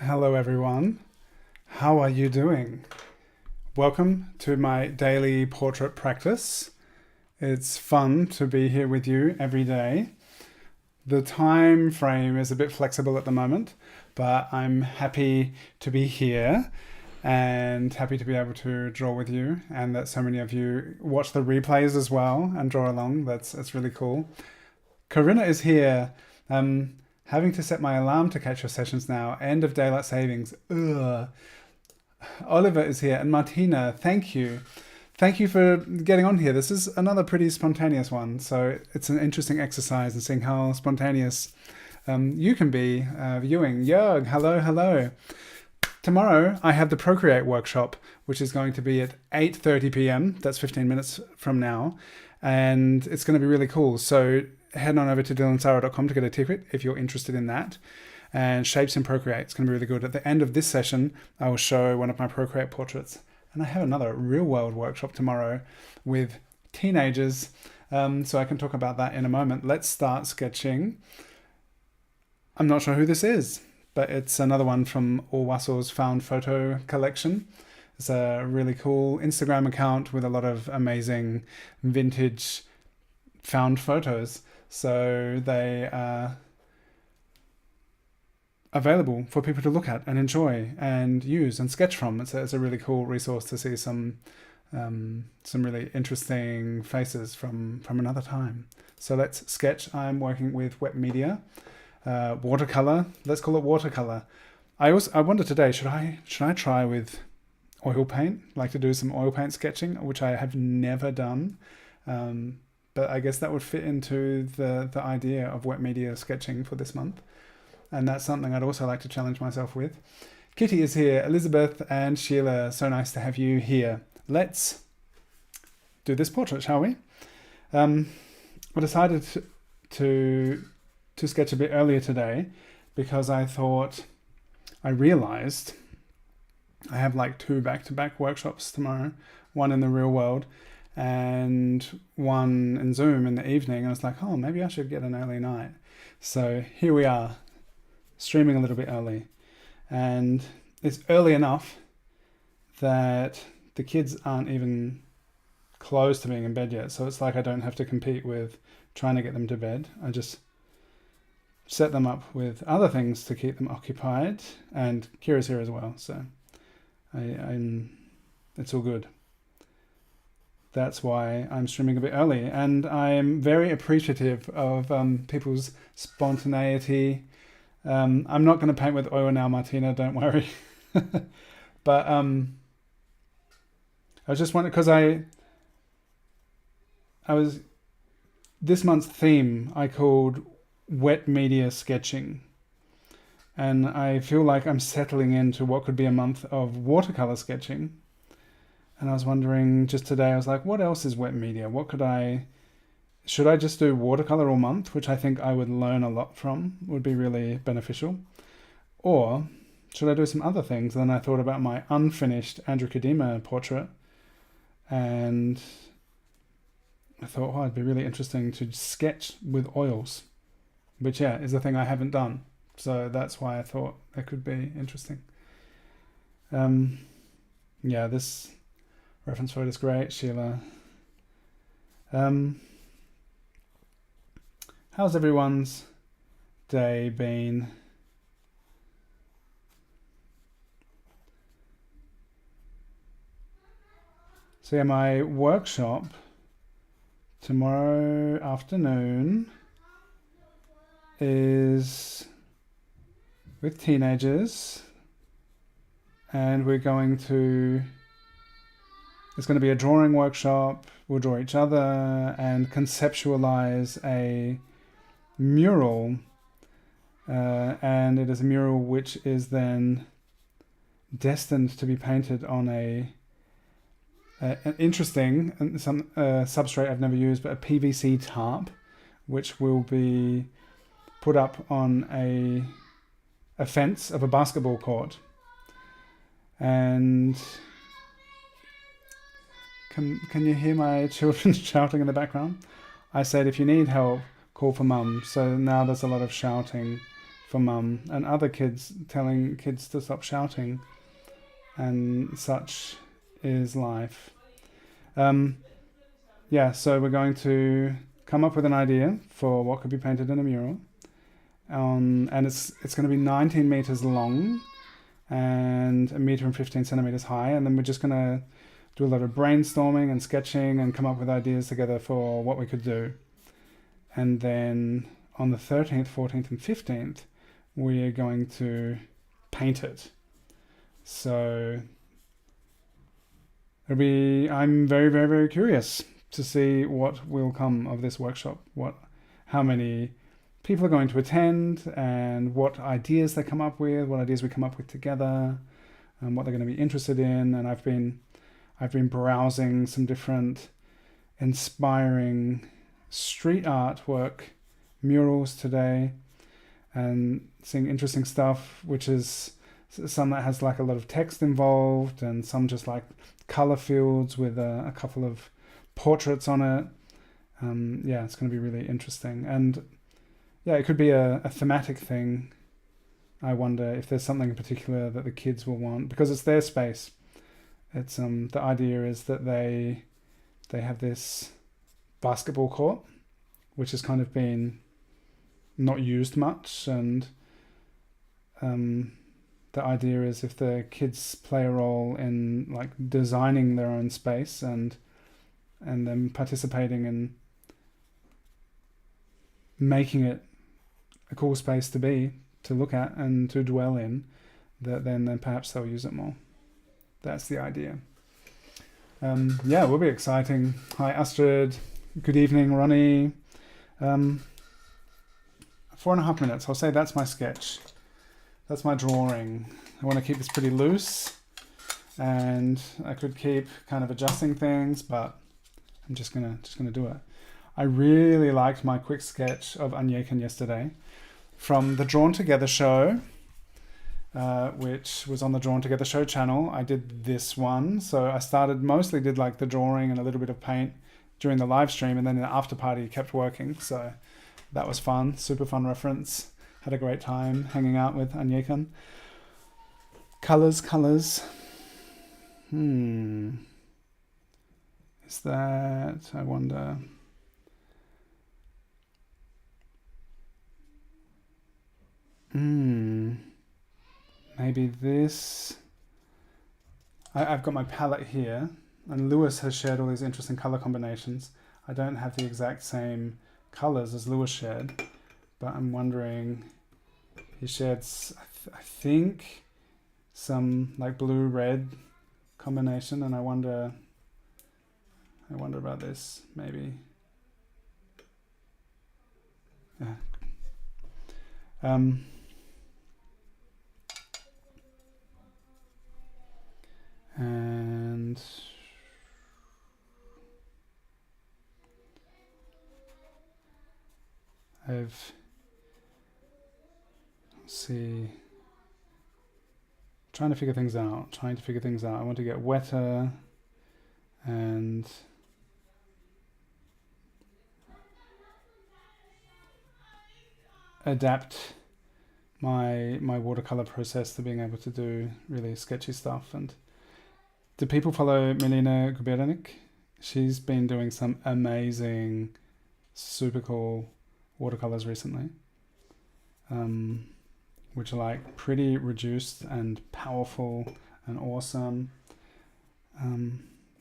Hello everyone, how are you doing? Welcome to my daily portrait practice. It's fun to be here with you every day. The time frame is a bit flexible at the moment, but I'm happy to be here and happy to be able to draw with you, and that so many of you watch the replays as well and draw along. That's really cool. Corinna is here. Having to set my alarm to catch your sessions now. End of daylight savings. Ugh. Oliver is here, and Martina, thank you. Thank you for getting on here. This is another pretty spontaneous one, so it's an interesting exercise in seeing how spontaneous you can be viewing. Jörg, hello. Tomorrow I have the Procreate workshop, which is going to be at 8:30 p.m. That's 15 minutes from now, and it's going to be really cool. So head on over to dylansara.com to get a ticket if you're interested in that. And Shapes in Procreate, it's going to be really good. At the end of this session, I will show one of my Procreate portraits. And I have another real world workshop tomorrow with teenagers. So I can talk about that in a moment. Let's start sketching. I'm not sure who this is, but it's another one from Orwasso's Found Photo collection. It's a really cool Instagram account with a lot of amazing vintage found photos. So they are available for people to look at and enjoy and use and sketch from. It's a really cool resource to see some really interesting faces from another time. So let's sketch. I'm working with wet media, watercolor. Let's call it watercolor. I wonder today, should I try with oil paint? Like to do some oil paint sketching, which I have never done. But I guess that would fit into the idea of wet media sketching for this month. And that's something I'd also like to challenge myself with. Kitty is here, Elizabeth and Sheila. So nice to have you here. Let's do this portrait, shall we? I decided to sketch a bit earlier today because I realized I have like 2 back-to-back workshops tomorrow, one in the real world and one in Zoom in the evening. And I was like, oh, maybe I should get an early night. So here we are, streaming a little bit early. And it's early enough that the kids aren't even close to being in bed yet. So it's like I don't have to compete with trying to get them to bed. I just set them up with other things to keep them occupied. And Kira's here as well. So it's all good. That's why I'm streaming a bit early, and I'm very appreciative of people's spontaneity. I'm not going to paint with oil now, Martina, don't worry. But I was just wondering, because this month's theme I called wet media sketching, and I feel like I'm settling into what could be a month of watercolor sketching. And I was wondering just today, I was like, what else is wet media? Should I just do watercolor all month, which I think I would learn a lot from, would be really beneficial? Or should I do some other things? And then I thought about my unfinished Andrew Kadima portrait. And I thought, it'd be really interesting to sketch with oils, which, is a thing I haven't done. So that's why I thought that could be interesting. This reference photo is great, Sheila. How's everyone's day been? So my workshop tomorrow afternoon is with teenagers, and it's going to be a drawing workshop. We'll draw each other and conceptualize a mural. And it is a mural which is then destined to be painted on an interesting substrate I've never used, but a PVC tarp, which will be put up on a fence of a basketball court. And can you hear my children shouting in the background? I said, if you need help, call for mum. So now there's a lot of shouting for mum, and other kids telling kids to stop shouting, and such is life. So we're going to come up with an idea for what could be painted in a mural, and it's going to be 19 meters long and 1.15 centimeters high, and then we're just going to do a lot of brainstorming and sketching and come up with ideas together for what we could do. And then on the 13th, 14th and 15th, we're going to paint it. So I'm very, very, very curious to see what will come of this workshop, how many people are going to attend, and what ideas they come up with, what ideas we come up with together, and what they're going to be interested in. And I've been browsing some different inspiring street artwork murals today, and seeing interesting stuff, which is some that has like a lot of text involved, and some just like color fields with a couple of portraits on it. It's going to be really interesting. And it could be a thematic thing. I wonder if there's something in particular that the kids will want, because it's their space. It's the idea is that they have this basketball court, which has kind of been not used much, and the idea is if the kids play a role in like designing their own space and then participating in making it a cool space to look at and to dwell in, that then perhaps they'll use it more. That's the idea. It will be exciting. Hi Astrid, good evening Ronnie. 4.5 minutes. I'll say that's my sketch. That's my drawing. I want to keep this pretty loose, and I could keep kind of adjusting things, but I'm just gonna do it. I really liked my quick sketch of Anjekan yesterday from the Drawn Together show, which was on the Drawn Together show channel. I did this one, so I mostly did like the drawing and a little bit of paint during the live stream, and then the after party kept working. So that was fun, super fun reference. Had a great time hanging out with Anjekan. Colors. Is that, I wonder. Maybe this. I've got my palette here, and Lewis has shared all these interesting color combinations. I don't have the exact same colors as Lewis shared, but I'm wondering, he shared, I think, some like blue-red combination, and I wonder about this, maybe. Yeah. And let's see, trying to figure things out. I want to get wetter and adapt my watercolor process to being able to do really sketchy stuff. And do people follow Milena Gubernik? She's been doing some amazing, super cool watercolors recently, which are like pretty reduced and powerful and awesome.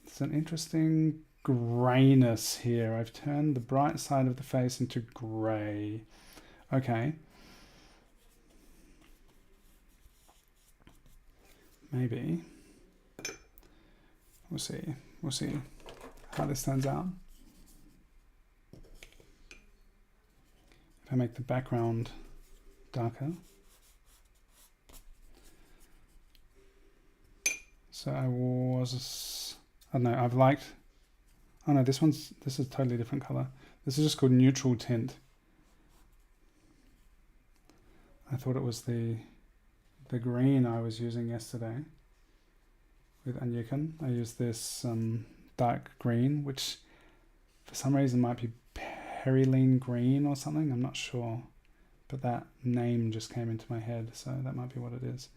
It's an interesting grayness here. I've turned the bright side of the face into gray. Okay. Maybe. We'll see how this turns out. If I make the background darker. So I don't know, I've liked, oh no, this is a totally different color. This is just called neutral tint. I thought it was the green I was using yesterday with Anjekan. I used this dark green, which for some reason might be perylene green or something, I'm not sure. but that name just came into my head, so that might be what it is.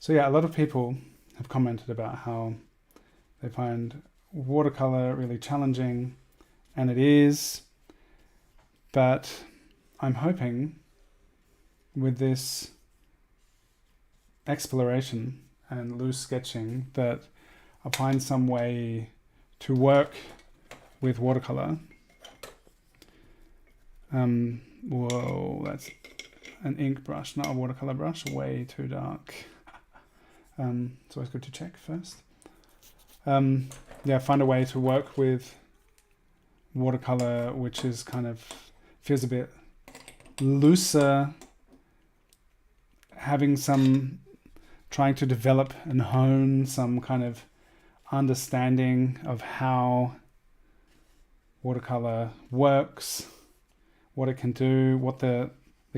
So yeah, a lot of people have commented about how they find watercolor really challenging, and it is, but I'm hoping with this exploration and loose sketching that I'll find some way to work with watercolor. Whoa, that's an ink brush, not a watercolor brush, way too dark. It's always good to check first. Yeah, find a way to work with watercolor which is kind of feels a bit looser, trying to develop and hone some kind of understanding of how watercolor works, what it can do, what the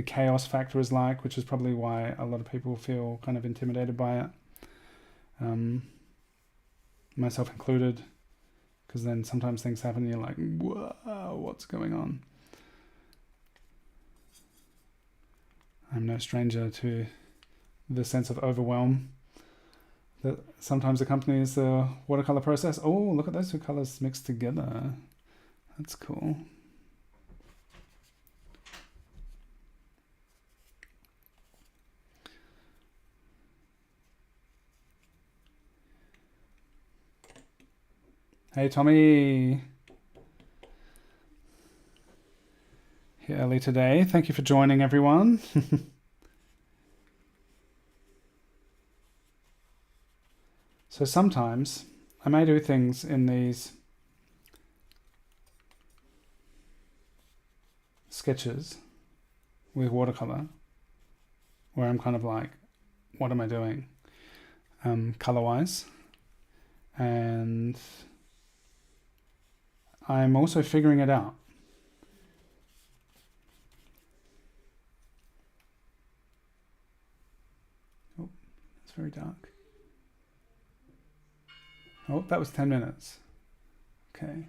chaos factor is like, which is probably why a lot of people feel kind of intimidated by it. Myself included, because then sometimes things happen and you're like, whoa, what's going on? I'm no stranger to the sense of overwhelm that sometimes accompanies the watercolor process. Oh, look at those two colors mixed together. That's cool. Hey, Tommy. Here early today. Thank you for joining, everyone. So sometimes I may do things in these sketches with watercolor where I'm kind of like, what am I doing color-wise? And I'm also figuring it out. Oh, it's very dark. Oh, that was 10 minutes. Okay.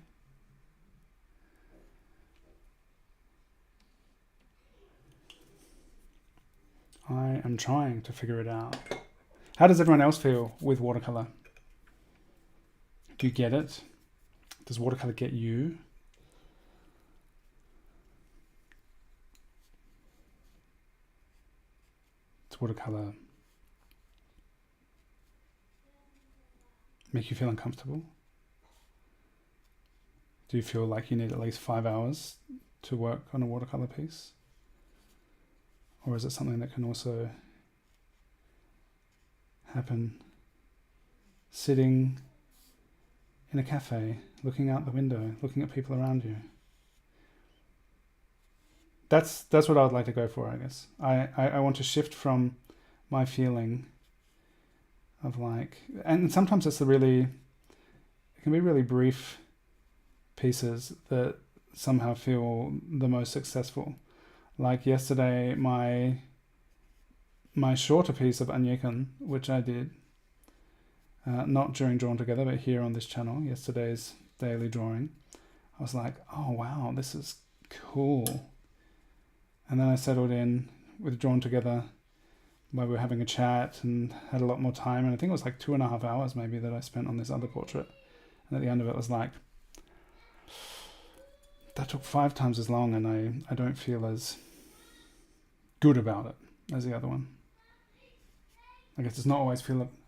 I am trying to figure it out. How does everyone else feel with watercolor? Do you get it? Does watercolor get you? Does watercolor make you feel uncomfortable? Do you feel like you need at least 5 hours to work on a watercolor piece? Or is it something that can also happen sitting in a cafe, looking out the window, looking at people around you? That's what I would like to go for, I guess. I want to shift from my feeling of like, and sometimes it can be really brief pieces that somehow feel the most successful. Like yesterday, my shorter piece of Anyekon, which I did, not during Drawn Together, but here on this channel, yesterday's daily drawing, I was like, oh wow, this is cool. And then I settled in with Drawn Together where we were having a chat and had a lot more time. And I think it was like 2.5 hours maybe that I spent on this other portrait. And at the end of it, was like, that took 5 times as long, and I don't feel as good about it as the other one. I guess it's not always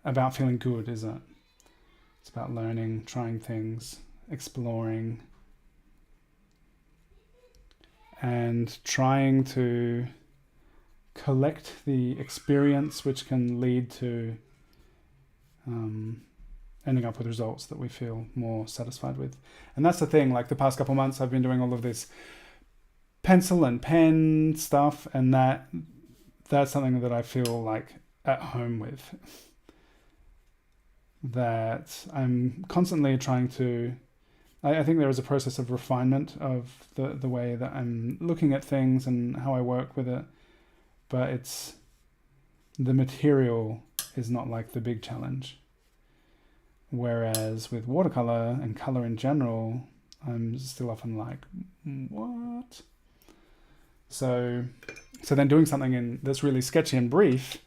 about feeling good, is it? It's about learning, trying things, exploring, and trying to collect the experience which can lead to ending up with results that we feel more satisfied with. And that's the thing, like the past couple months I've been doing all of this pencil and pen stuff, and that's something that I feel like at home with, that I'm constantly trying to, I think there is a process of refinement of the way that I'm looking at things and how I work with it, but the material is not like the big challenge. Whereas with watercolor and color in general, I'm still often like, what? So then doing something that's really sketchy and brief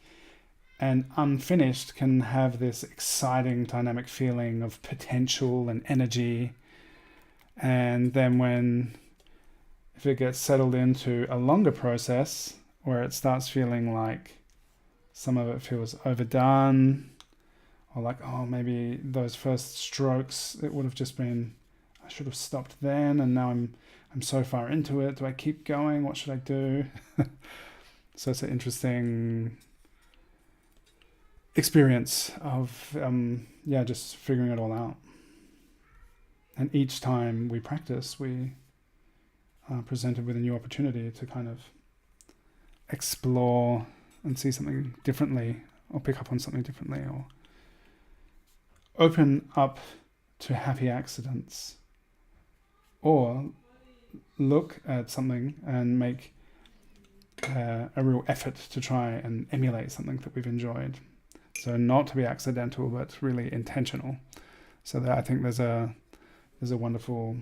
and unfinished can have this exciting dynamic feeling of potential and energy. And then if it gets settled into a longer process where it starts feeling like some of it feels overdone, or like, oh, maybe those first strokes, it would have just been, I should have stopped then, and now I'm so far into it. Do I keep going? What should I do? So it's an interesting experience of, just figuring it all out. And each time we practice, we are presented with a new opportunity to kind of explore and see something differently, or pick up on something differently, or open up to happy accidents, or look at something and make a real effort to try and emulate something that we've enjoyed. So not to be accidental, but really intentional. So that I think there's a wonderful,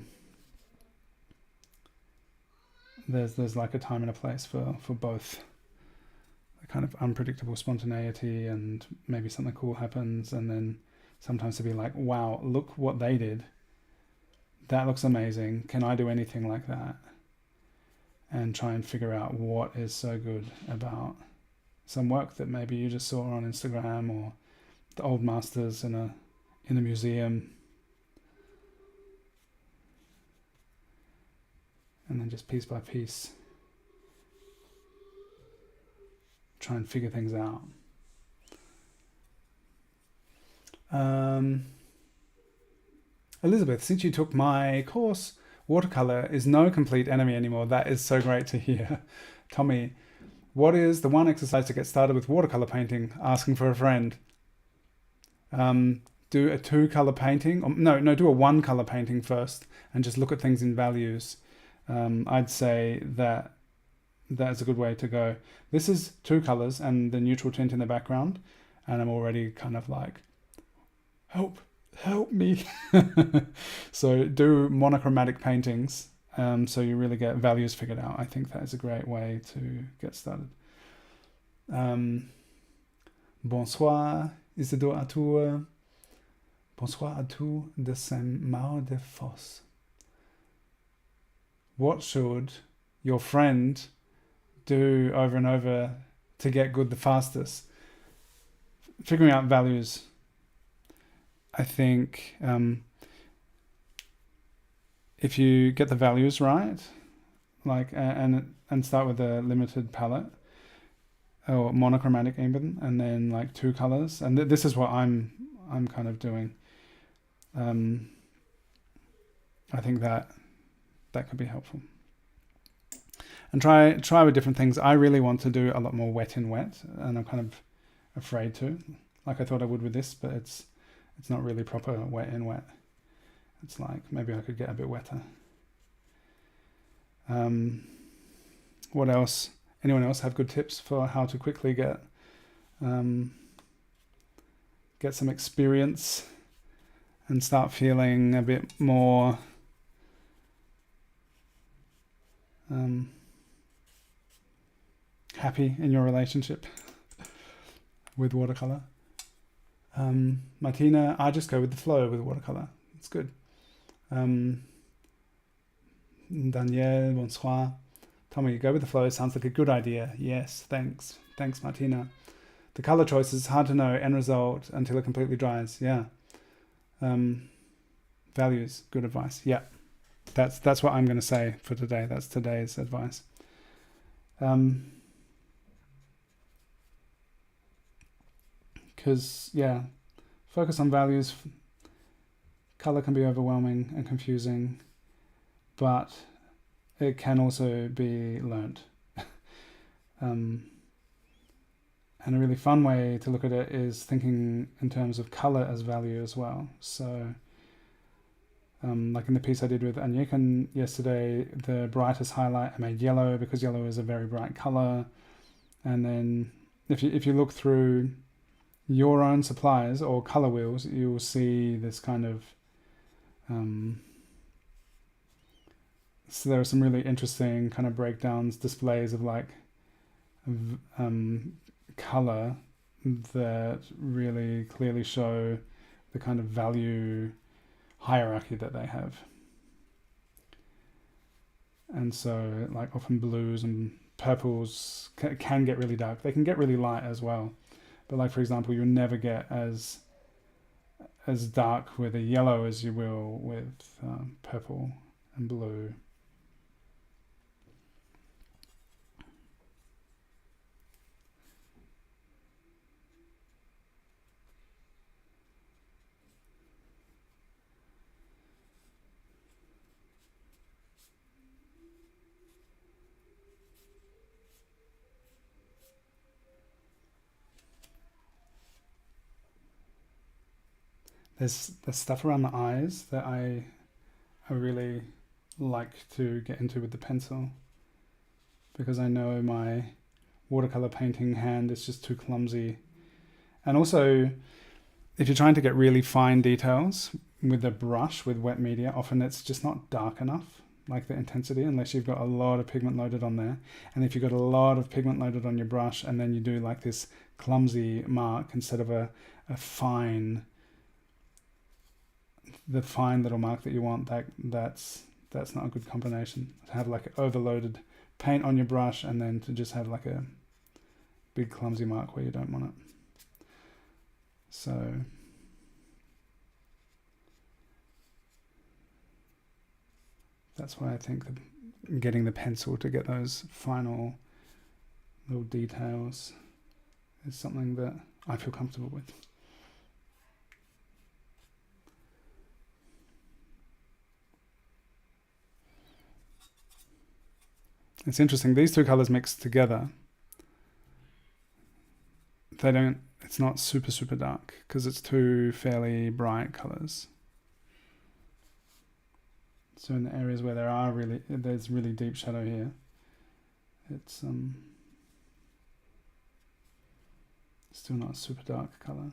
there's like a time and a place for both. The kind of unpredictable spontaneity, and maybe something cool happens, and then sometimes to be like, wow, look what they did. That looks amazing. Can I do anything like that? And try and figure out what is so good about some work that maybe you just saw on Instagram, or the old masters in a museum. And then just piece by piece, try and figure things out. Elizabeth, since you took my course, watercolor is no complete enemy anymore. That is so great to hear. Tommy, what is the one exercise to get started with watercolor painting? Asking for a friend. Do a 2-color painting. Do a 1-color painting first, and just look at things in values. I'd say that's a good way to go. This is 2 colors and the neutral tint in the background, and I'm already kind of like, help me. So do monochromatic paintings, so you really get values figured out. I think that is a great way to get started. Bonsoir, Isidore Atour. Bonsoir à tous de Saint-Maur-de-Fosse. What should your friend do over and over to get good the fastest? Figuring out values. I think if you get the values right, like and start with a limited palette, or monochromatic even, and then like 2 colors, and this is what I'm kind of doing. I think that could be helpful. And try with different things. I really want to do a lot more wet in wet, and I'm kind of afraid to. Like I thought I would with this, but it's not really proper wet in wet. It's like maybe I could get a bit wetter. What else? Anyone else have good tips for how to quickly get some experience and start feeling a bit more happy in your relationship with watercolor? Martina, I just go with the flow with watercolor. It's good. Danielle, bonsoir. Tommy, go with the flow. Sounds like a good idea. Yes, thanks. Thanks, Martina. The color choice is hard to know end result until it completely dries. Yeah. Values, good advice. Yeah. That's what I'm going to say for today. That's today's advice. Because, focus on values. Color can be overwhelming and confusing, but it can also be learnt. And a really fun way to look at it is thinking in terms of color as value as well. So, like in the piece I did with Anyekan yesterday, the brightest highlight I made yellow, because yellow is a very bright color. And then if you look through your own supplies or color wheels, you will see this kind of so there are some really interesting kind of breakdowns, displays of like color that really clearly show the kind of value hierarchy that they have. And so like often blues and purples can get really dark. They can get really light as well. But like, for example, you'll never get as dark with a yellow as you will with purple and blue. There's stuff around the eyes that I really like to get into with the pencil, because I know my watercolor painting hand is just too clumsy. And also, if you're trying to get really fine details with a brush with wet media, often it's just not dark enough, like the intensity, unless you've got a lot of pigment loaded on there. And if you've got a lot of pigment loaded on your brush and then you do like this clumsy mark instead of the fine little mark that you want, that's not a good combination. To have like overloaded paint on your brush and then to just have like a big clumsy mark where you don't want it. So that's why I think that getting the pencil to get those final little details is something that I feel comfortable with. It's interesting, these two colors mixed together, it's not super dark because it's two fairly bright colors. So in the areas where there's really deep shadow here, it's still not a super dark color.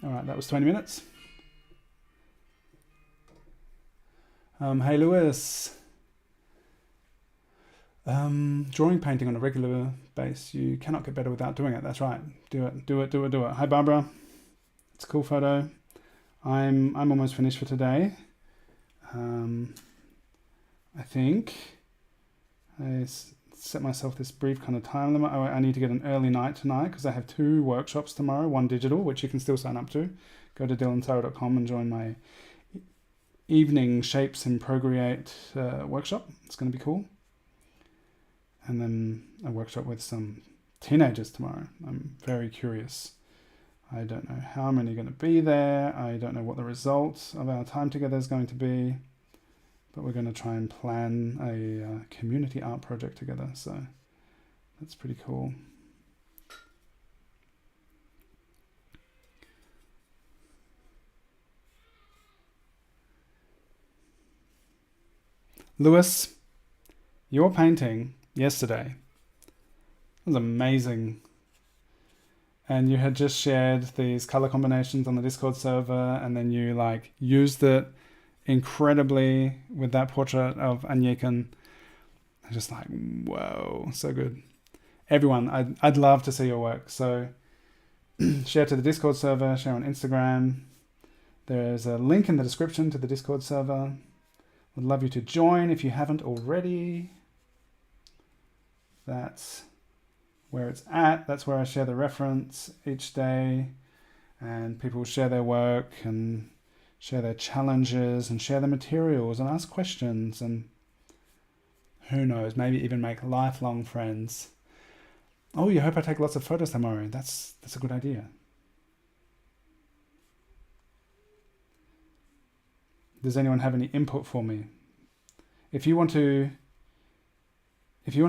All right, that was 20 minutes. Hey Lewis, drawing painting on a regular base, you cannot get better without doing it. That's right, do it. Hi Barbara, it's a cool photo. I'm almost finished for today. I think I set myself this brief kind of time limit. I need to get an early night tonight because I have 2 workshops tomorrow, one digital, which you can still sign up to. Go to dylansara.com and join my evening Shapes and Procreate workshop. It's going to be cool. And then a workshop with some teenagers tomorrow. I'm very curious. I don't know how many are going to be there. I don't know what the result of our time together is going to be. But we're going to try and plan a community art project together. So that's pretty cool. Lewis, your painting yesterday was amazing. And you had just shared these color combinations on the Discord server, and then you like used it incredibly with that portrait of Anjekan. I'm just like, whoa, so good. Everyone, I'd love to see your work. So share to the Discord server, share on Instagram. There's a link in the description to the Discord server. Would love you to join if you haven't already. That's where it's at. That's where I share the reference each day, and people share their work and share their challenges and share the materials and ask questions, and who knows, maybe even make lifelong friends. Oh, you hope I take lots of photos tomorrow. That's a good idea. Does anyone have any input for me? If you want to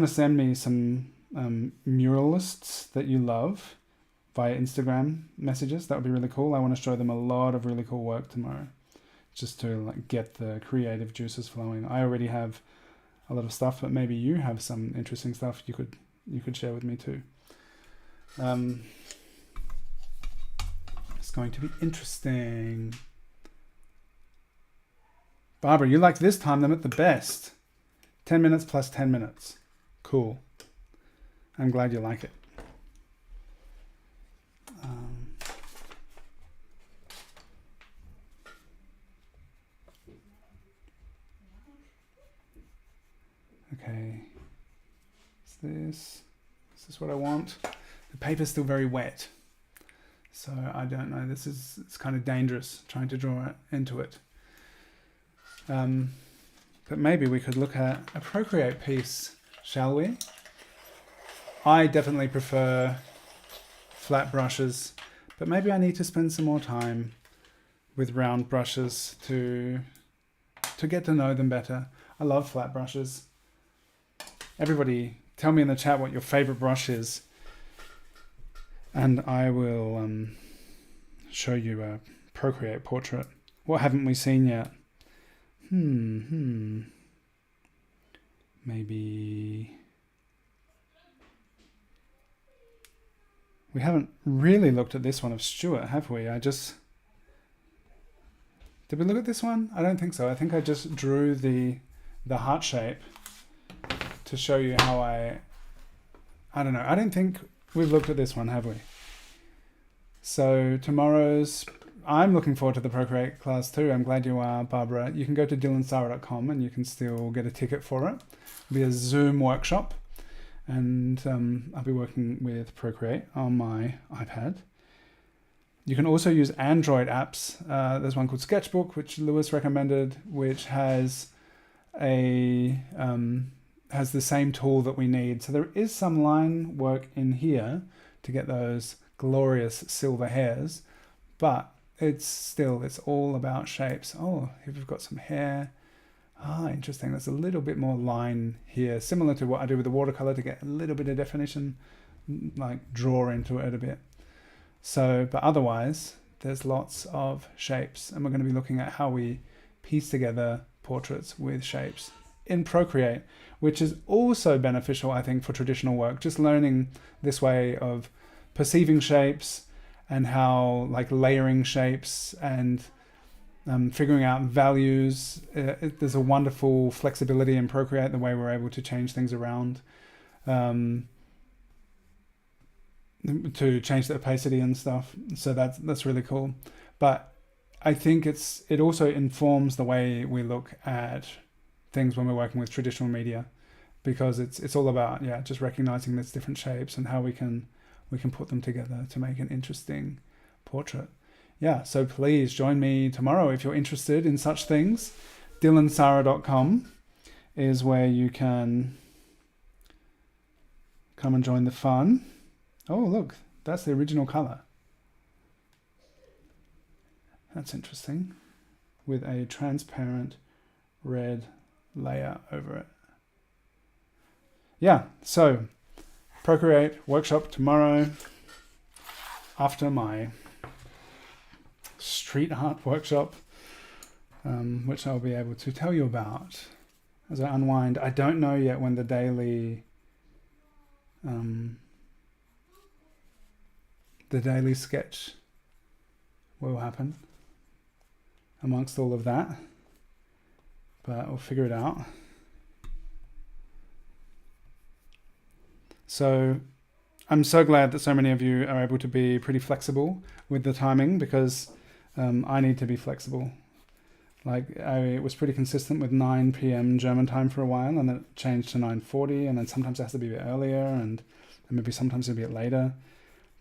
send me some muralists that you love via Instagram messages, that would be really cool. I want to show them a lot of really cool work tomorrow, just to like get the creative juices flowing. I already have a lot of stuff, but maybe you have some interesting stuff you could share with me too. It's going to be interesting. Barbara, you like this time limit the best. 10 minutes plus 10 minutes. Cool. I'm glad you like it. Okay. Is this what I want? The paper's still very wet. So I don't know. It's kind of dangerous trying to draw it into it. But maybe we could look at a Procreate piece, shall we? I definitely prefer flat brushes, but maybe I need to spend some more time with round brushes to get to know them better. I love flat brushes. Everybody tell me in the chat what your favorite brush is, and I will show you a Procreate portrait. What haven't we seen yet? Maybe we haven't really looked at this one of Stuart, have we? Did we look at this one? I don't think so. I think I just drew the heart shape to show you how I don't know. I don't think we've looked at this one, have we? So I'm looking forward to the Procreate class too. I'm glad you are, Barbara. You can go to dylansara.com and you can still get a ticket for it. It'll be a Zoom workshop, and I'll be working with Procreate on my iPad. You can also use Android apps. There's one called Sketchbook, which Lewis recommended, which has the same tool that we need. So there is some line work in here to get those glorious silver hairs, but it's all about shapes. Oh, here we've got some hair. Interesting. There's a little bit more line here, similar to what I do with the watercolor to get a little bit of definition, like draw into it a bit. So, but otherwise, there's lots of shapes, and we're going to be looking at how we piece together portraits with shapes in Procreate, which is also beneficial, I think, for traditional work. Just learning this way of perceiving shapes and how, like, layering shapes and figuring out values. There's a wonderful flexibility in Procreate, the way we're able to change things around, to change the opacity and stuff. So that's really cool. But I think it also informs the way we look at things when we're working with traditional media, because it's all about just recognizing these different shapes and how we can put them together to make an interesting portrait. So please join me tomorrow if you're interested in such things. dylansara.com is where you can come and join the fun. Oh, look, that's the original color. That's interesting. With a transparent red layer over it. So Procreate workshop tomorrow after my street art workshop, which I'll be able to tell you about as I unwind. I don't know yet when the daily sketch will happen amongst all of that, but we'll figure it out. So I'm so glad that so many of you are able to be pretty flexible with the timing, because I need to be flexible. Like, I was pretty consistent with 9 p.m. German time for a while, and then it changed to 9:40, and then sometimes it has to be a bit earlier, and maybe sometimes a bit later.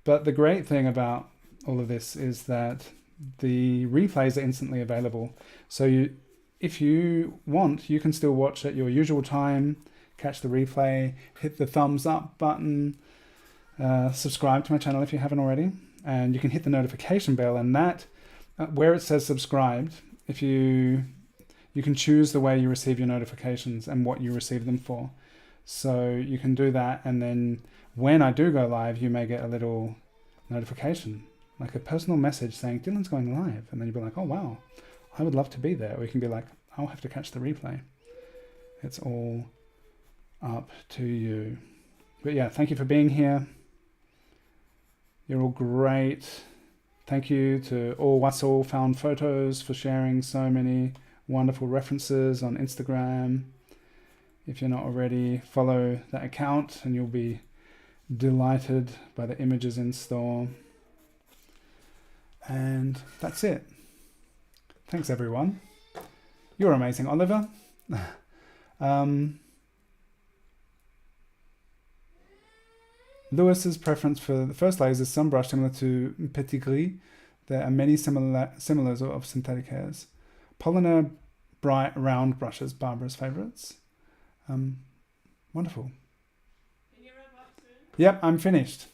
But the great thing about all of this is that the replays are instantly available. So if you want, you can still watch at your usual time, catch the replay, hit the thumbs up button, subscribe to my channel if you haven't already, and you can hit the notification bell, and that where it says subscribed, if you can choose the way you receive your notifications and what you receive them for. So you can do that, and then when I do go live, you may get a little notification, like a personal message saying Dylan's going live, and then you'll be like, oh wow, I would love to be there. Or you can be like, I'll have to catch the replay. It's all up to you. But yeah, thank you for being here. You're all great. Thank you to all Wassel Found Photos for sharing so many wonderful references on Instagram. If you're not already, follow that account and you'll be delighted by the images in store. And that's it. Thanks, everyone. You're amazing, Oliver. Lewis's preference for the first layer is a sun brush similar to Petit Gris. There are many similars of synthetic hairs. Polymer bright round brushes, Barbara's favourites. Wonderful. Can you wrap up soon? Yep, I'm finished.